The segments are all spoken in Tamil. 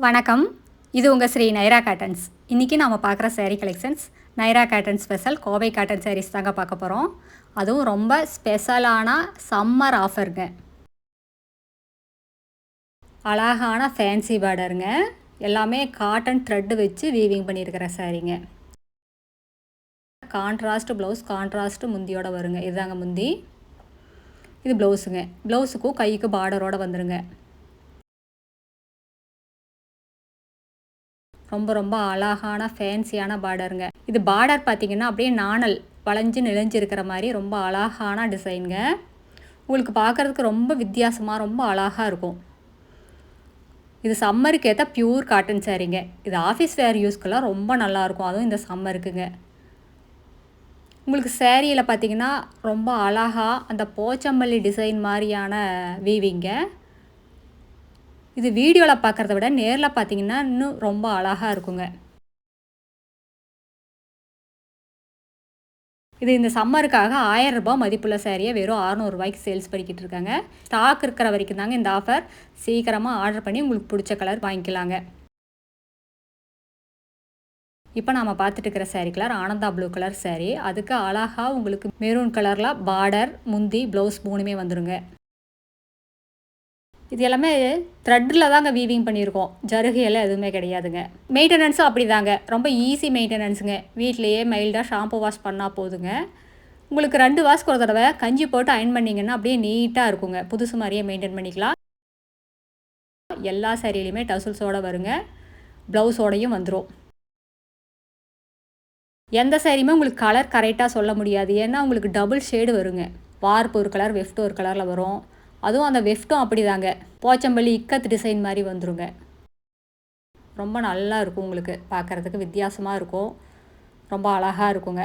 வணக்கம், இது உங்கள் ஸ்ரீ நைரா காட்டன்ஸ். இன்றைக்கி நாம் பார்க்குற sari collections Naira cotton special Kovai cotton saris தாங்க பார்க்க போகிறோம். அதுவும் ரொம்ப ஸ்பெஷலான சம்மர் ஆஃபருங்க. அழகான ஃபேன்சி பார்டருங்க. எல்லாமே காட்டன் த்ரெட்டு வச்சு வீவிங் பண்ணியிருக்கிற சாரீங்க. கான்ட்ராஸ்ட் ப்ளவுஸ், கான்ட்ராஸ்ட் முந்தியோடு வருங்க. இதுதாங்க முந்தி. இது ப்ளவுஸுங்க. ப்ளவுஸுக்கும் கைக்கு பார்டரோடு வந்துடுங்க. ரொம்ப ரொம்ப அழகான ஃபேன்சியான பார்டருங்க. இது பார்டர் பார்த்திங்கன்னா அப்படியே நாணல் வளைஞ்சு நெளிஞ்சிருக்கிற மாதிரி ரொம்ப அழகான டிசைனுங்க. உங்களுக்கு பார்க்குறதுக்கு ரொம்ப வித்தியாசமாக ரொம்ப அழகாக இருக்கும். இது சம்மருக்கு ஏற்ற பியூர் காட்டன் சாரீங்க. இது ஆஃபீஸ் வேர் யூஸ்க்கெல்லாம் ரொம்ப நல்லாயிருக்கும். அதுவும் இந்த சம்மருக்குங்க. உங்களுக்கு சேரீயில் பார்த்திங்கன்னா ரொம்ப அழகாக அந்த போச்சம்பள்ளி டிசைன் மாதிரியான வீவிங்க. இது வீடியோவில் பார்க்குறத விட நேரில் பார்த்தீங்கன்னா இன்னும் ரொம்ப அழகாக இருக்குங்க. இது இந்த சம்மருக்காக 1000 ரூபாய் மதிப்புள்ள சேரீயை வெறும் 600 ரூபாய்க்கு சேல்ஸ் பண்ணிக்கிட்டு இருக்காங்க. ஸ்டாக் இருக்கிற வரைக்கும் தாங்க இந்த ஆஃபர். சீக்கிரமாக ஆர்டர் பண்ணி உங்களுக்கு பிடிச்ச கலர் வாங்கிக்கலாங்க. இப்போ நம்ம பார்த்துட்டு இருக்கிற sari colour Ananda blue colour sari. அதுக்கு அழகாக உங்களுக்கு மெரூன் கலரில் பார்டர், முந்தி, ப்ளவுஸ் 3மே வந்துடுங்க. இது எல்லாமே த்ரெட்டில் தாங்க வீவிங் பண்ணியிருக்கோம். ஜருகையெல்லாம் எதுவுமே கிடையாதுங்க. மெயின்டெனன்ஸும் அப்படி தாங்க. ரொம்ப ஈஸி மெயின்டெனன்ஸுங்க. வீட்லேயே மைல்டாக ஷாம்பு வாஷ் பண்ணால் போதுங்க. உங்களுக்கு 2 வாஷ்க்கு ஒரு தடவை கஞ்சி போட்டு அயன் பண்ணிங்கன்னா அப்படியே நீட்டாக இருக்குங்க. புதுசு மாதிரியே மெயின்டைன் பண்ணிக்கலாம். எல்லா சாரிலையுமே டசல்ஸோடு வருங்க. ப்ளவுஸோடையும் வந்துடும். எந்த சாரியுமே உங்களுக்கு கலர் கரெக்டாக சொல்ல முடியாது. ஏன்னா உங்களுக்கு டபுள் ஷேடு வருங்க. வார்ப்பு ஒரு கலர், வெஃப்ட் ஒரு கலரில் வரும். அதுவும் அந்த வெஃப்ட்டும் அப்படி தாங்க போச்சம்பள்ளி இக்கத் டிசைன் மாதிரி வந்துருங்க. ரொம்ப நல்லா இருக்கும். உங்களுக்கு பார்க்குறதுக்கு வித்தியாசமாக இருக்கும். ரொம்ப அழகாக இருக்குங்க.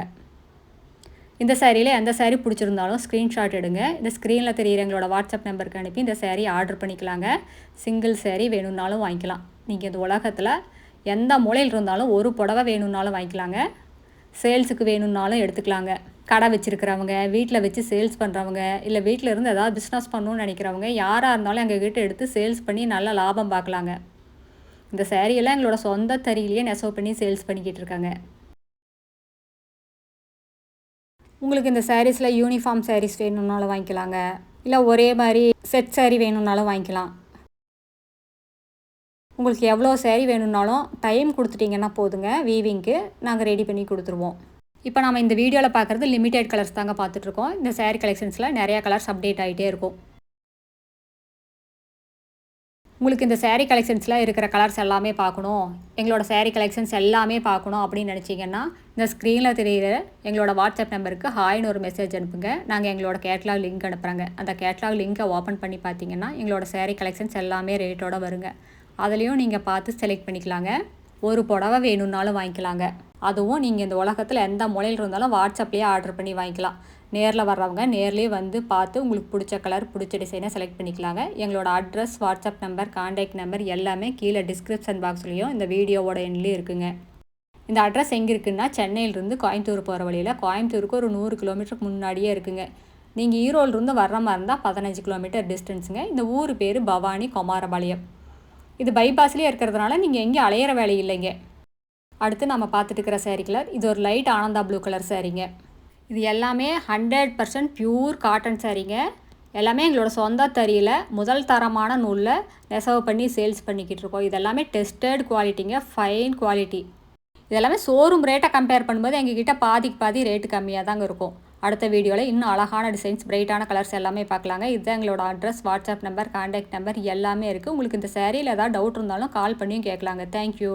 இந்த சேரீயில் எந்த சேரீ பிடிச்சிருந்தாலும் ஸ்க்ரீன்ஷாட் எடுங்க. இந்த ஸ்க்ரீனில் தெரிகிற எங்களோட வாட்ஸ்அப் நம்பருக்கு அனுப்பி இந்த சேரீ ஆர்டர் பண்ணிக்கலாங்க. சிங்கிள் சேரீ வேணும்னாலும் வாங்கிக்கலாம். நீங்கள் இந்த உலகத்தில் எந்த மூலையில் இருந்தாலும் ஒரு புடவை வேணும்னாலும் வாங்கிக்கலாங்க. சேல்ஸுக்கு வேணும்னாலும் எடுத்துக்கலாங்க. கடை வச்சுருக்கிறவங்க, வீட்டில் வச்சு சேல்ஸ் பண்ணுறவங்க, இல்லை வீட்டில் இருந்து ஏதாவது பிஸ்னஸ் பண்ணணும்னு நினைக்கிறவங்க யாராக இருந்தாலும் எங்ககிட்ட எடுத்து சேல்ஸ் பண்ணி நல்ல லாபம் பார்க்கலாங்க. இந்த சேரீயெல்லாம் எங்களோட சொந்த தறியிலேயே நெசவு பண்ணி சேல்ஸ் பண்ணிக்கிட்டு இருக்காங்க. உங்களுக்கு இந்த சாரீஸில் யூனிஃபார்ம் சாரீஸ் வேணும்னாலும் வாங்கிக்கலாங்க. இல்லை ஒரே மாதிரி செட் சாரீ வேணும்னாலும் வாங்கிக்கலாம். உங்களுக்கு எவ்வளோ சேரீ வேணும்னாலும் டைம் கொடுத்துட்டிங்கன்னா போதுங்க. வீவிங்க்கு நாங்கள் ரெடி பண்ணி கொடுத்துருவோம். இப்போ நம்ம இந்த வீடியோவில் பார்க்குறது லிமிடெட் கலர்ஸ் தாங்க பார்த்துட்ருக்கோம். இந்த சேரீ கலெக்ஷன்ஸில் நிறையா கலர்ஸ் அப்டேட் ஆகிட்டே இருக்கும். உங்களுக்கு இந்த சேரீ கலெக்ஷன்ஸில் இருக்கிற கலர்ஸ் எல்லாமே பார்க்கணும், எங்களோட சேரீ கலெக்ஷன்ஸ் எல்லாமே பார்க்கணும் அப்படின்னு நினச்சிங்கன்னா இந்த ஸ்க்ரீனில் தெரிகிற எங்களோட வாட்ஸ்அப் நம்பருக்கு ஹாய்னு ஒரு மெசேஜ் அனுப்புங்க. நாங்கள் எங்களோட கேட்லாக் லிங்க் அனுப்புகிறாங்க. அந்த கேட்லாக் லிங்க்கை ஓப்பன் பண்ணி பார்த்தீங்கன்னா எங்களோட சேரீ கலெக்ஷன்ஸ் எல்லாமே ரேட்டோடு வருங்க. அதுலேயும் நீங்கள் பார்த்து செலக்ட் பண்ணிக்கலாங்க. ஒரு புடவை வேணும்னாலும் வாங்கிக்கலாங்க. அதுவும் நீங்கள் இந்த உலகத்தில் எந்த மூலையில் இருந்தாலும் வாட்ஸ்அப்லேயே ஆர்டர் பண்ணி வாங்கிக்கலாம். நேரில் வர்றவங்க நேர்லேயே வந்து பார்த்து உங்களுக்கு பிடிச்ச கலர், பிடிச்ச டிசைனை செலக்ட் பண்ணிக்கலாங்க. எங்களோட address, WhatsApp number, contact number எல்லாமே கீழே டிஸ்கிரிப்ஷன் பாக்ஸ்லேயும் இந்த வீடியோவோட எண்ட்லேயும் இருக்குங்க. இந்த அட்ரஸ் எங்கே இருக்குன்னா சென்னையிலேருந்து கோயம்புத்தூர் போகிற வழியில், கோயம்புத்தூருக்கு ஒரு 100 கிலோமீட்டருக்கு முன்னாடியே இருக்குங்க. நீங்கள் ஈரோடுலேருந்து வர்ற மாதிரி இருந்தால் 15 கிலோமீட்டர் டிஸ்டன்ஸுங்க. இந்த ஊர் பேர் பவானி குமாரபாளையம். இது பைபாஸ்லேயே இருக்கிறதுனால நீங்கள் எங்கேயும் அலையிற வேலை இல்லைங்க. அடுத்து நம்ம பார்த்துட்டு இருக்கிற சேரீ கலர் இது ஒரு லைட் ஆனந்தா ப்ளூ கலர் சாரீங்க. இது எல்லாமே 100% பியூர் காட்டன் சாரீங்க. எல்லாமே எங்களோட சொந்த தறியில் முதல் தரமான நூலில் நெசவு பண்ணி சேல்ஸ் பண்ணிக்கிட்டு இருக்கோம். இது எல்லாமே டெஸ்டட் குவாலிட்டிங்க, ஃபைன் குவாலிட்டி. இதெல்லாமே ஷோரூம் ரேட்டை கம்பேர் பண்ணும்போது எங்ககிட்ட பாதிக்கு பாதி ரேட்டு கம்மியாக தாங்க இருக்கும். அடுத்த வீடியோவில் இன்னும் அழகான டிசைன்ஸ், பிரைட்டான கலர்ஸ் எல்லாமே பார்க்கலாங்க. இதுதான் எங்களோட address, WhatsApp number, contact number எல்லாமே இருக்குது. உங்களுக்கு இந்த சேரீயில் ஏதாவது டவுட் இருந்தாலும் கால் பண்ணியும் கேட்கலாங்க. தேங்க்யூ.